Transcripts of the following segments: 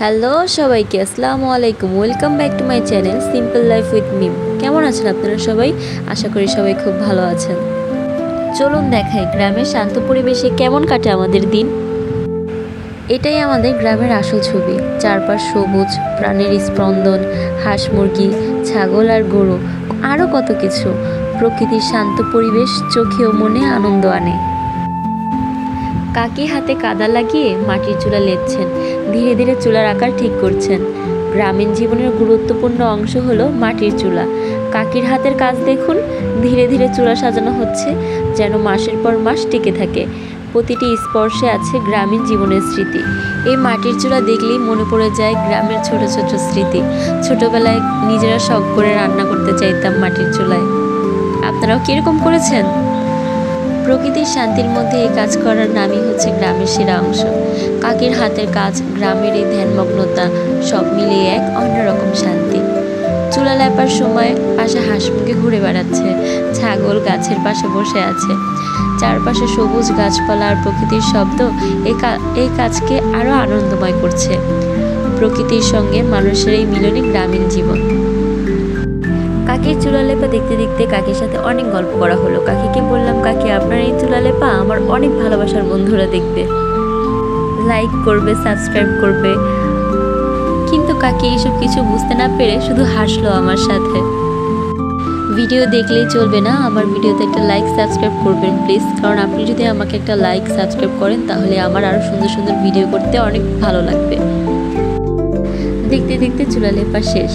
Hello সবাইকে, আসসালামু আলাইকুম। Welcome back to my channel simple life with Mim. কেমন আছেন আপনারা সবাই? আশা করি সবাই খুব ভালো আছেন। চলুন দেখাই গ্রামের শান্ত পরিবেশে কেমন কাটে আমাদের দিন। এটাই আমাদের গ্রামের আসল ছবি। চারপাশ সবুজ, প্রাণের স্পন্দন, হাঁস মুরগি, ছাগল আর গরু, আরও কত কিছু। প্রকৃতির শান্ত পরিবেশ চোখে ও মনে আনন্দ আনে। কাকি হাতে কাদা লাগিয়ে মাটির চুলা লেপছেন, ধীরে ধীরে চুলার আকার ঠিক করছেন। গ্রামীণ জীবনের গুরুত্বপূর্ণ অংশ হলো মাটির চুলা। কাকির হাতের কাজ দেখুন, ধীরে ধীরে চুলা সাজানো হচ্ছে যেন মাসের পর মাস টিকে থাকে। প্রতিটি স্পর্শে আছে গ্রামীণ জীবনের স্মৃতি। এই মাটির চুলা দেখলেই মনে পড়ে যায় গ্রামের ছোট ছোট স্মৃতি। ছোটবেলায় নিজেরা শখ করে রান্না করতে চাইতাম মাটির চুলায়। আপনারাও কীরকম করেছেন? প্রকৃতির শান্তির মধ্যে এই কাজ করার নামই হচ্ছে গ্রামের সেরা অংশ। কাকির হাতের কাজ, গ্রামের এই ধ্যানমগ্নতা, সব মিলিয়ে এক অন্যরকম শান্তি। চুলা লেপার সময় পাশে হাঁস মুরগি ঘুরে বেড়াচ্ছে, ছাগল গাছের পাশে বসে আছে। চারপাশে সবুজ গাছপালা আর প্রকৃতির শব্দ এই কাজকে আরও আনন্দময় করছে। প্রকৃতির সঙ্গে মানুষের এই মিলনই গ্রামীণ জীবন। কাকির চুলা লেপা দেখতে দেখতে কাকির সাথে অনেক গল্প করা হলো। কাকিকে বললাম, কাকি আপনার এই চুলা লেপা আমার অনেক ভালোবাসার বন্ধুরা দেখবে, লাইক করবে, সাবস্ক্রাইব করবে। কিন্তু কাকি এইসব কিছু বুঝতে না পেরে শুধু হাসলো আমার সাথে। ভিডিও দেখলেই চলবে না, আমার ভিডিওতে একটা লাইক সাবস্ক্রাইব করবেন প্লিজ। কারণ আপনি যদি আমাকে একটা লাইক সাবস্ক্রাইব করেন তাহলে আমার আরও সুন্দর সুন্দর ভিডিও করতে অনেক ভালো লাগবে। দেখতে দেখতে চুলা লেপা শেষ।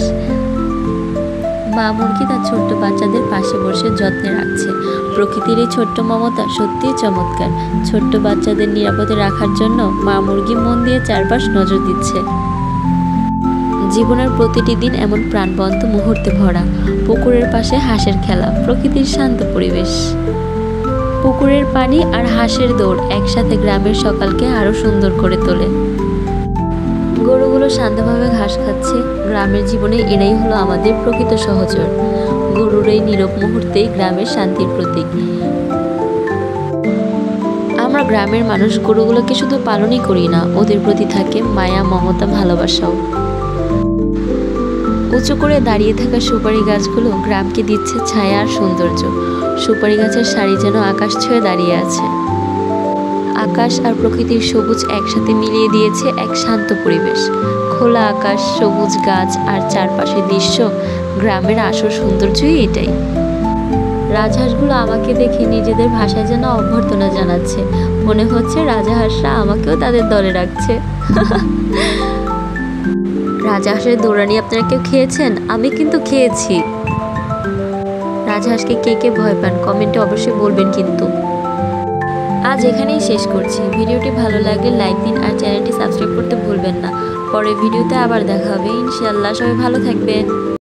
মা মুরগি তার ছোট্ট বাচ্চাদের পাশে বসে যত্নে রাখছে। প্রকৃতির এই ছোট্ট মমতা সত্যিই চমৎকার। ছোট্ট বাচ্চাদের নিরাপদে রাখার জন্য মা মুরগি মন দিয়ে চারপাশ নজর দিচ্ছে। জীবনের প্রতিটি দিন এমন প্রাণবন্ত মুহূর্তে ভরা। পুকুরের পাশে হাঁসের খেলা, প্রকৃতির শান্ত পরিবেশ। পুকুরের পানি আর হাঁসের দৌড় একসাথে গ্রামের সকালকে আরও সুন্দর করে তোলে। গরুগুলো শান্তভাবে ঘাস খাচ্ছে। গ্রামের জীবনে এরাই হলো আমাদের প্রকৃত সহচর। গরুর এই নীরব মুহূর্তেই গ্রামের শান্তির প্রতীক। আমরা গ্রামের মানুষ গরুগুলোকে শুধু পালনই করি না, ওদের প্রতি থাকে মায়া, মমতা, ভালোবাসাও। উঁচু করে দাঁড়িয়ে থাকা সুপারি গাছগুলো গ্রামকে দিচ্ছে ছায়া আর সৌন্দর্য। সুপারি গাছের সারি যেন আকাশ ছুঁয়ে দাঁড়িয়ে আছে। আকাশ আর প্রকৃতির সবুজ একসাথে মিলিয়ে দিয়েছে এক শান্ত পরিবেশ। খোলা আকাশ, সবুজ গাছ আর চারপাশের দৃশ্য, গ্রামের আসল সৌন্দর্যই এটাই। রাজহাঁসগুলো আমাকে দেখে নিজেদের ভাষায় যেন অভ্যর্থনা জানাচ্ছে। মনে হচ্ছে রাজাহাঁসরা আমাকেও তাদের দলে রাখছে। রাজাহাঁসের দৌড়ানি আপনারা কেউ খেয়েছেন? আমি কিন্তু খেয়েছি। রাজহাঁসকে কে কে ভয় পান কমেন্টে অবশ্যই বলবেন কিন্তু। আজ এখানেই শেষ করছি। ভিডিওটি ভালো লাগলে লাইক দিন আর চ্যানেলটি সাবস্ক্রাইব করতে ভুলবেন না। পরের ভিডিওতে আবার দেখা হবে ইনশাআল্লাহ। সবাই ভালো থাকবেন।